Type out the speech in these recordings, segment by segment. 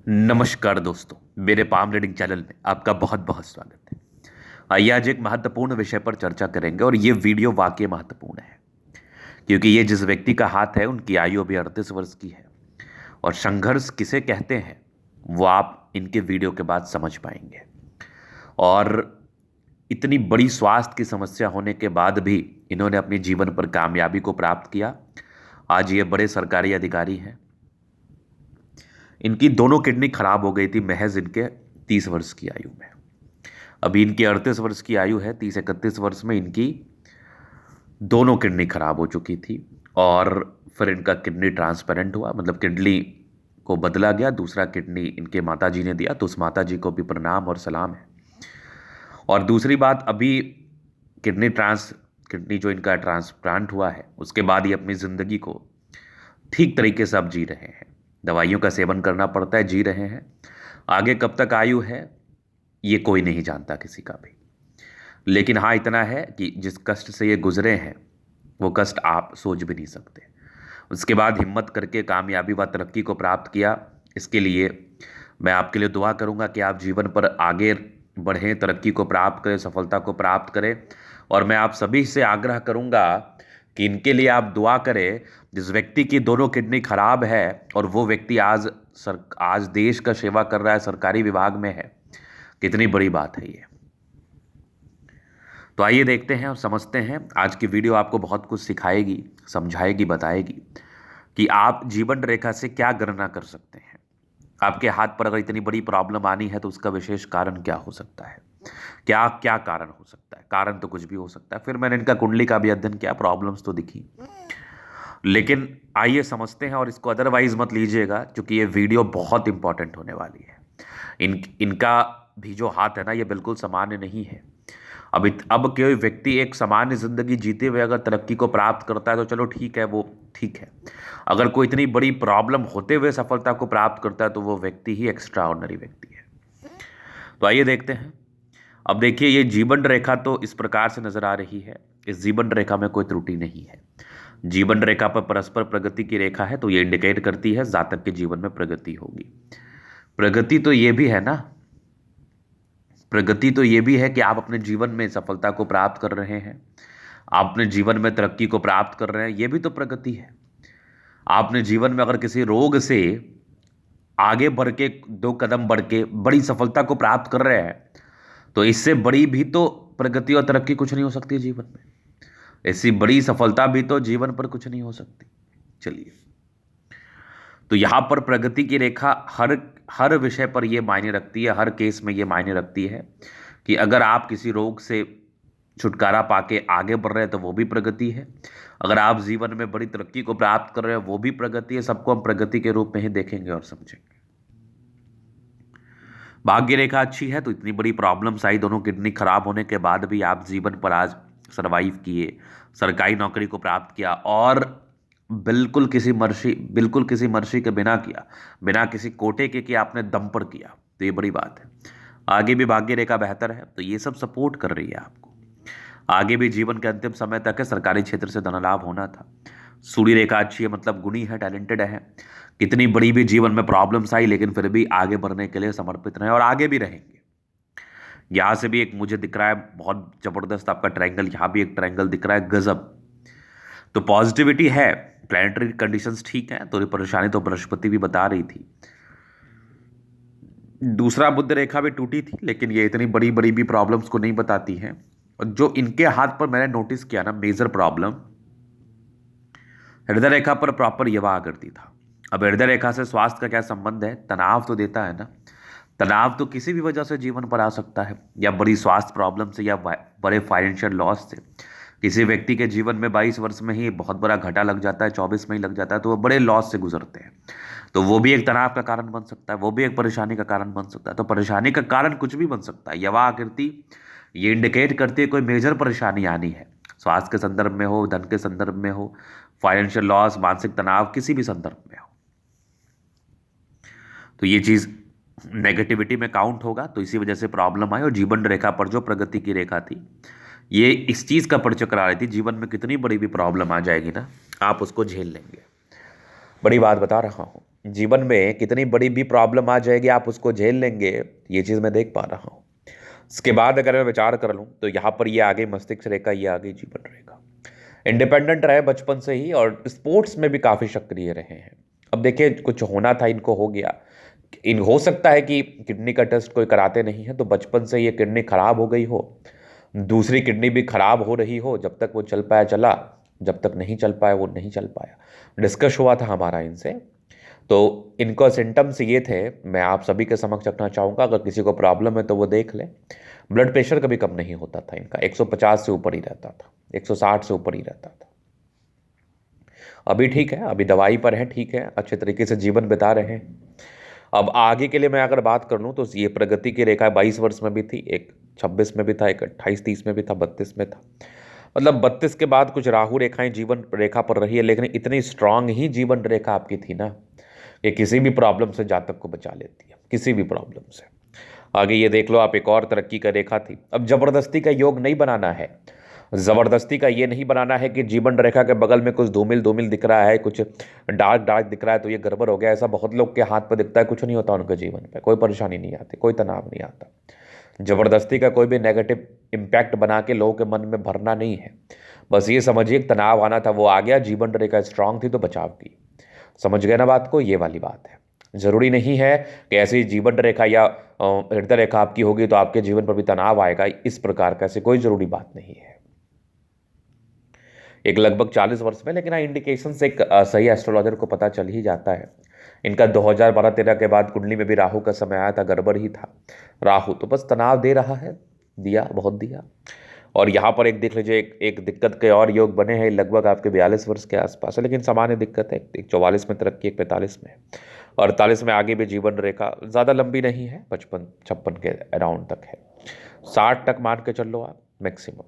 नमस्कार दोस्तों, मेरे पाम रीडिंग चैनल में आपका बहुत बहुत स्वागत है। आइए आज एक महत्वपूर्ण विषय पर चर्चा करेंगे और ये वीडियो वाकई महत्वपूर्ण है क्योंकि ये जिस व्यक्ति का हाथ है उनकी आयु अभी 38 वर्ष की है और संघर्ष किसे कहते हैं वो आप इनके वीडियो के बाद समझ पाएंगे। और इतनी बड़ी स्वास्थ्य की समस्या होने के बाद भी इन्होंने अपने जीवन पर कामयाबी को प्राप्त किया। आज ये बड़े सरकारी अधिकारी हैं। इनकी दोनों किडनी खराब हो गई थी महज इनके 30 वर्ष की आयु में। अभी इनकी 38 वर्ष की आयु है। 30-31 वर्ष में इनकी दोनों किडनी खराब हो चुकी थी और फिर इनका किडनी ट्रांसप्लांट हुआ, मतलब किडनी को बदला गया, दूसरा किडनी इनके माता जी ने दिया। तो उस माता जी को भी प्रणाम और सलाम है। और दूसरी बात, अभी किडनी जो इनका ट्रांसप्लांट हुआ है उसके बाद ये अपनी ज़िंदगी को ठीक तरीके से अब जी रहे हैं। दवाइयों का सेवन करना पड़ता है, जी रहे हैं। आगे कब तक आयु है ये कोई नहीं जानता किसी का भी, लेकिन हाँ इतना है कि जिस कष्ट से ये गुजरे हैं वो कष्ट आप सोच भी नहीं सकते। उसके बाद हिम्मत करके कामयाबी व तरक्की को प्राप्त किया। इसके लिए मैं आपके लिए दुआ करूंगा कि आप जीवन पर आगे बढ़ें, तरक्की को प्राप्त करें, सफलता को प्राप्त करें। और मैं आप सभी से आग्रह करूंगा कि इनके लिए आप दुआ करें जिस व्यक्ति की दोनों किडनी खराब है और वो व्यक्ति आज देश का सेवा कर रहा है, सरकारी विभाग में है। कितनी बड़ी बात है ये। तो आइए देखते हैं और समझते हैं। आज की वीडियो आपको बहुत कुछ सिखाएगी, समझाएगी, बताएगी कि आप जीवन रेखा से क्या गणना कर सकते हैं। आपके हाथ पर अगर इतनी बड़ी प्रॉब्लम आनी है तो उसका विशेष कारण क्या हो सकता है, क्या क्या कारण हो सकता है। कारण तो कुछ भी हो सकता है। फिर मैंने इनका कुंडली का भी अध्ययन किया, प्रॉब्लम्स तो दिखी, लेकिन आइए समझते हैं। और इसको अदरवाइज मत लीजिएगा क्योंकि ये वीडियो बहुत इंपॉर्टेंट होने वाली है। इनका भी जो हाथ है ना ये बिल्कुल सामान्य नहीं है। अब कोई व्यक्ति एक सामान्य जिंदगी जीते हुए अगर तरक्की को प्राप्त करता है तो चलो ठीक है, वो ठीक है। अगर कोई इतनी बड़ी प्रॉब्लम होते हुए सफलता को प्राप्त करता है तो वो व्यक्ति ही एक्स्ट्रा ऑर्डिनरी व्यक्ति है। तो आइए देखते हैं। अब देखिए, ये जीवन रेखा तो इस प्रकार से नजर आ रही है। इस जीवन रेखा में कोई त्रुटि नहीं है। जीवन रेखा पर परस्पर प्रगति की रेखा है, तो ये इंडिकेट करती है जातक के जीवन में प्रगति होगी। प्रगति तो ये भी है ना, प्रगति तो ये भी है कि आप अपने जीवन में सफलता को प्राप्त कर रहे हैं, आप अपने जीवन में तरक्की को प्राप्त कर रहे हैं, ये भी तो प्रगति है। आपने जीवन में अगर किसी रोग से आगे बढ़ के 2 कदम बढ़ के बड़ी सफलता को प्राप्त कर रहे हैं तो इससे बड़ी भी तो प्रगति और तरक्की कुछ नहीं हो सकती जीवन में। ऐसी बड़ी सफलता भी तो जीवन पर कुछ नहीं हो सकती। चलिए, तो यहां पर प्रगति की रेखा हर विषय पर यह मायने रखती है, हर केस में यह मायने रखती है कि अगर आप किसी रोग से छुटकारा पाके आगे बढ़ रहे हैं तो वो भी प्रगति है। अगर आप जीवन में बड़ी तरक्की को प्राप्त कर रहे हैं वो भी प्रगति है। सबको हम प्रगति के रूप में ही देखेंगे और समझेंगे। भाग्य रेखा अच्छी है तो इतनी बड़ी प्रॉब्लम्स आई, दोनों किडनी खराब होने के बाद भी आप जीवन पर आज सरवाइव किए, सरकारी नौकरी को प्राप्त किया और बिल्कुल किसी मर्जी के बिना किया, बिना किसी कोटे के कि आपने दम पर किया। तो ये बड़ी बात है। आगे भी भाग्य रेखा बेहतर है तो ये सब सपोर्ट कर रही है आपको। आगे भी जीवन के अंतिम समय तक है सरकारी क्षेत्र से धन लाभ होना था। सूर्य रेखा अच्छी है, मतलब गुणी है, टैलेंटेड है। कितनी बड़ी भी जीवन में प्रॉब्लम्स आई लेकिन फिर भी आगे बढ़ने के लिए समर्पित रहे और आगे भी रहेंगे। यहां से भी एक मुझे दिख रहा है बहुत जबरदस्त आपका ट्रायंगल, यहां भी एक ट्रायंगल दिख रहा है, गजब। तो पॉजिटिविटी है, प्लैनेटरी कंडीशंस ठीक है। तो परेशानी तो बृहस्पति भी बता रही थी। दूसरा बुध रेखा भी टूटी थी लेकिन ये इतनी बड़ी बड़ी भी प्रॉब्लम्स को नहीं बताती है। और जो इनके हाथ पर मैंने नोटिस किया ना मेजर प्रॉब्लम, हृदय रेखा पर प्रॉपर युवा आकृति था। अब हृदय रेखा से स्वास्थ्य का क्या संबंध है? तनाव तो देता है ना। तनाव तो किसी भी वजह से जीवन पर आ सकता है, या बड़ी स्वास्थ्य प्रॉब्लम से, या बड़े फाइनेंशियल लॉस से। किसी व्यक्ति के जीवन में 22 वर्ष में ही बहुत बड़ा घाटा लग जाता है, 24 में ही लग जाता है, तो वो बड़े लॉस से गुजरते हैं। तो वो भी एक तनाव का कारण बन सकता है, वो भी एक परेशानी का कारण बन सकता है। तो परेशानी का कारण कुछ भी बन सकता है। युवा आकृति ये इंडिकेट करती है कोई मेजर परेशानी आनी है, स्वास्थ्य के संदर्भ में हो, धन के संदर्भ में हो, फाइनेंशियल लॉस, मानसिक तनाव, किसी भी संदर्भ में हो। तो ये चीज नेगेटिविटी में काउंट होगा, तो इसी वजह से प्रॉब्लम आई। और जीवन रेखा पर जो प्रगति की रेखा थी ये इस चीज का परिचय करा रही थी, जीवन में कितनी बड़ी भी प्रॉब्लम आ जाएगी ना आप उसको झेल लेंगे। बड़ी बात बता रहा हूं। जीवन में कितनी बड़ी भी प्रॉब्लम आ जाएगी, आप उसको झेल लेंगे, ये चीज़ मैं देख पा रहा हूँ। इसके बाद अगर मैं विचार कर लूँ तो यहाँ पर ये आगे मस्तिष्क रेखा, ये आगे जीवन रेखा। इंडिपेंडेंट रहे बचपन से ही और स्पोर्ट्स में भी काफ़ी सक्रिय रहे हैं। अब देखिए, कुछ होना था, इनको हो गया। इन हो सकता है कि किडनी का टेस्ट कोई कराते नहीं है तो बचपन से ये किडनी खराब हो गई हो, दूसरी किडनी भी खराब हो रही हो, जब तक वो चल पाया चला, जब तक नहीं चल पाया वो नहीं चल पाया। डिस्कस हुआ था हमारा इनसे, तो इनको सिम्टम्स ये थे, मैं आप सभी के समक्ष रखना चाहूँगा, अगर किसी को प्रॉब्लम है तो वो देख ले। ब्लड प्रेशर कभी कम नहीं होता था इनका, 150 से ऊपर ही रहता था, 160 से ऊपर ही रहता था। अभी ठीक है, अभी दवाई पर है, ठीक है, अच्छे तरीके से जीवन बिता रहे हैं। अब आगे के लिए मैं अगर बात कर लूँ तो ये प्रगति की रेखा 22 वर्ष में भी थी, एक 26 में भी था, एक 28-30 में भी था, 32 में था। मतलब 32 के बाद कुछ राहु रेखाएं जीवन रेखा पर रही है, लेकिन इतनी स्ट्रांग ही जीवन रेखा आपकी थी ना, ये किसी भी प्रॉब्लम से जातक को बचा लेती है, किसी भी प्रॉब्लम से। आगे ये देख लो आप, एक और तरक्की का रेखा थी। अब जबरदस्ती का योग नहीं बनाना है, जबरदस्ती का ये नहीं बनाना है कि जीवन रेखा के बगल में कुछ धूमिल धूमिल दिख रहा है, कुछ डार्क डार्क दिख रहा है तो ये गड़बड़ हो गया। ऐसा बहुत लोग के हाथ पर दिखता है, कुछ नहीं होता उनके जीवन पे, कोई परेशानी नहीं आती, कोई तनाव नहीं आता। जबरदस्ती का कोई भी नेगेटिव इम्पैक्ट बना के लोगों के मन में भरना नहीं है। बस ये समझिए तनाव आना था, वो आ गया, जीवन रेखा स्ट्रांग थी तो बचाव की। समझ गए ना बात को, ये वाली बात है। जरूरी नहीं है कि ऐसी जीवन रेखा या हृदय रेखा आपकी होगी तो आपके जीवन पर भी तनाव आएगा, इस प्रकार का ऐसे कोई जरूरी बात नहीं है। एक लगभग 40 वर्ष में, लेकिन इंडिकेशन से एक सही एस्ट्रोलॉजर को पता चल ही जाता है। इनका 2012-13 के बाद कुंडली में भी राहु का समय आया था, गड़बड़ ही था राहु, तो बस तनाव दे रहा है, दिया, बहुत दिया। और यहाँ पर एक देख लीजिए, एक दिक्कत के और योग बने हैं, लगभग आपके 42 वर्ष के आसपास है, लेकिन सामान्य दिक्कत है। एक 44 में तरक्की, एक 45 में, और 48 में आगे भी जीवन रेखा ज़्यादा लंबी नहीं है, 55-56 के अराउंड तक है, 60 तक मान के चल लो आप मैक्सिमम।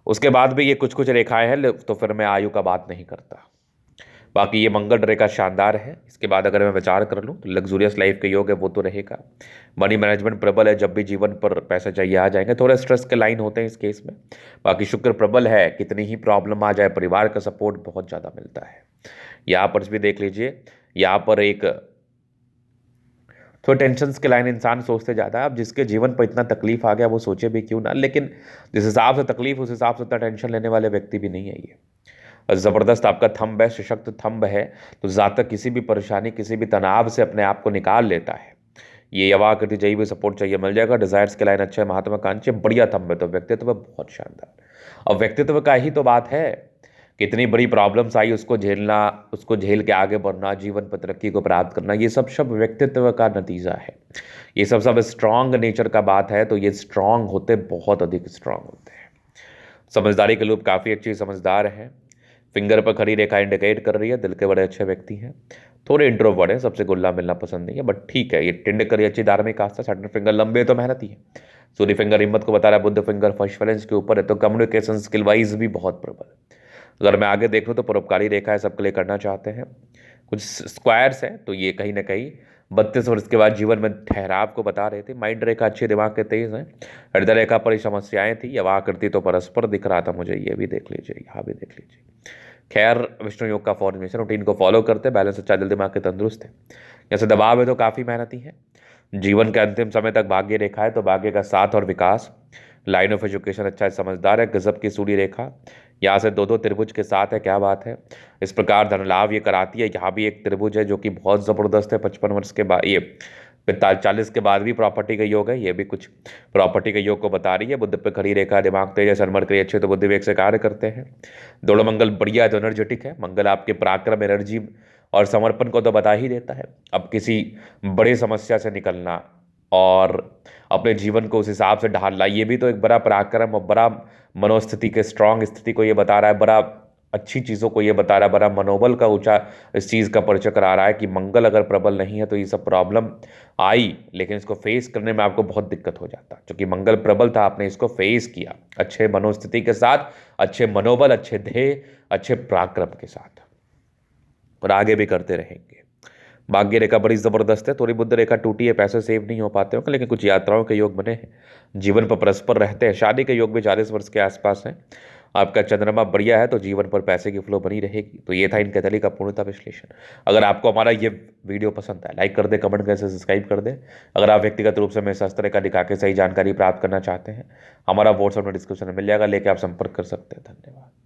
उसके बाद भी ये कुछ कुछ रेखाएं हैं, तो फिर मैं आयु का बात नहीं करता। बाकी ये मंगल रेखा शानदार है। इसके बाद अगर मैं विचार कर लूँ तो लग्जूरियस लाइफ के योग है, वो तो रहेगा। मनी मैनेजमेंट प्रबल है, जब भी जीवन पर पैसे चाहिए आ जाएंगे। थोड़े स्ट्रेस के लाइन होते हैं इस केस में। बाकी शुक्र प्रबल है, कितनी ही प्रॉब्लम आ जाए परिवार का सपोर्ट बहुत ज़्यादा मिलता है। यहाँ पर भी देख लीजिए, यहाँ पर एक थोड़े टेंशन के लाइन, इंसान सोचते ज़्यादा है। अब जिसके जीवन पर इतना तकलीफ आ गया वो सोचे भी क्यों ना, लेकिन जिस हिसाब से तकलीफ, उस हिसाब से इतना टेंशन लेने वाले व्यक्ति भी नहीं है ये। ज़बरदस्त आपका थंब है, सशक्त थंब है, तो जातक किसी भी परेशानी, किसी भी तनाव से अपने आप को निकाल लेता है। ये यवाकृति चाहिए भी सपोर्ट चाहिए मिल जाएगा। डिजायर्स के लाइन अच्छे, महत्वाकांक्षी, बढ़िया थंब है, तो व्यक्तित्व बहुत शानदार। अब व्यक्तित्व का ही तो बात है, कितनी बड़ी प्रॉब्लम्स आई उसको झेलना, उसको झेल के आगे बढ़ना, जीवन पर तरक्की को प्राप्त करना, ये सब व्यक्तित्व का नतीजा है। ये सब स्ट्रांग नेचर का बात है, तो ये स्ट्रांग होते, बहुत अधिक स्ट्रांग होते हैं। समझदारी के लोग काफ़ी अच्छी समझदार हैं। फिंगर पर खड़ी रेखा इंडिकेट कर रही है, दिल के बड़े अच्छे व्यक्ति हैं, थोड़े इंट्रोवर्ट हैं, सबसे घुलना मिलना पसंद नहीं है, बट ठीक है। ये टिंड करी अच्छी धार्मिक आस्था, सैटर्न फिंगर लंबे तो मेहनती है। सूर्य फिंगर हिम्मत को बता रहा है, बुद्ध फिंगर फर्स्ट बैलेंस के ऊपर है, तो कम्युनिकेशन स्किल वाइज भी बहुत प्रबल है। अगर मैं आगे देख लूँ तो परोपकारी रेखा है, सबके लिए करना चाहते हैं। कुछ स्क्वायर्स हैं, तो ये कहीं ना कहीं 32 वर्ष के बाद जीवन में ठहराव को बता रहे थे। माइंड रेखा अच्छे, दिमाग के तेज हैं। हृदय रेखा पर ही समस्याएं थी, यवा आकृति तो परस्पर दिख रहा था मुझे, ये भी देख लीजिए, यहाँ भी देख लीजिए। खैर, विष्णु योग का फॉर्मेशन रूटीन को फॉलो करते, बैलेंस अच्छा, दिल दिमाग के तंदुरुस्त है। जैसे दबाव है तो काफ़ी मेहनती है। जीवन के अंतिम समय तक भाग्य रेखा है, तो भाग्य का साथ और विकास। लाइन ऑफ एजुकेशन अच्छा है, समझदार है। गजब की सूर्य रेखा, यहाँ से 2-2 त्रिभुज के साथ है, क्या बात है। इस प्रकार धन लाभ ये कराती है। यहाँ भी एक त्रिभुज है जो कि बहुत ज़बरदस्त है। 55 वर्ष के बाद, ये 40 के बाद भी प्रॉपर्टी का योग है, ये भी कुछ प्रॉपर्टी के योग को बता रही है। बुद्ध पे खड़ी रेखा, दिमाग तेज है, सनमर के अच्छे, तो बुद्धि वेग से कार्य करते हैं। दोनों मंगल बढ़िया है, तो एनर्जेटिक है। मंगल आपके पराक्रम, एनर्जी और समर्पण को तो बता ही देता है। अब किसी बड़ी समस्या से निकलना और अपने जीवन को उस हिसाब से ढालना, ये भी तो एक बड़ा पराक्रम और बड़ा मनोस्थिति के स्ट्रांग स्थिति को ये बता रहा है, बड़ा अच्छी चीज़ों को ये बता रहा है, बड़ा मनोबल का ऊंचा इस चीज़ का परिचय करा रहा है कि मंगल अगर प्रबल नहीं है तो ये सब प्रॉब्लम आई, लेकिन इसको फेस करने में आपको बहुत दिक्कत हो जाता। क्योंकि मंगल प्रबल था, आपने इसको फेस किया अच्छे मनोस्थिति के साथ, अच्छे मनोबल, अच्छे ध्येय, अच्छे पराक्रम के साथ, और आगे भी करते रहेंगे। भाग्य रेखा बड़ी ज़बरदस्त है। थोड़ी बुद्ध रेखा टूटी है, पैसे सेव नहीं हो पाते होंगे, लेकिन कुछ यात्राओं के योग बने हैं, जीवन पर परस्पर रहते हैं। शादी के योग भी 40 वर्ष के आसपास हैं। आपका चंद्रमा बढ़िया है तो जीवन पर पैसे की फ्लो बनी रहेगी। तो ये था इनके तली का पूर्णतः विश्लेषण। अगर आपको हमारा ये वीडियो पसंद आए, लाइक कर दे, कमेंट कर, सब्सक्राइब कर दे। अगर आप व्यक्तिगत रूप से मेरे शास्त्र का दिखा के सही जानकारी प्राप्त करना चाहते हैं, हमारा व्हाट्सएप में डिस्क्रिप्शन में मिल जाएगा, लेके आप संपर्क कर सकते हैं। धन्यवाद।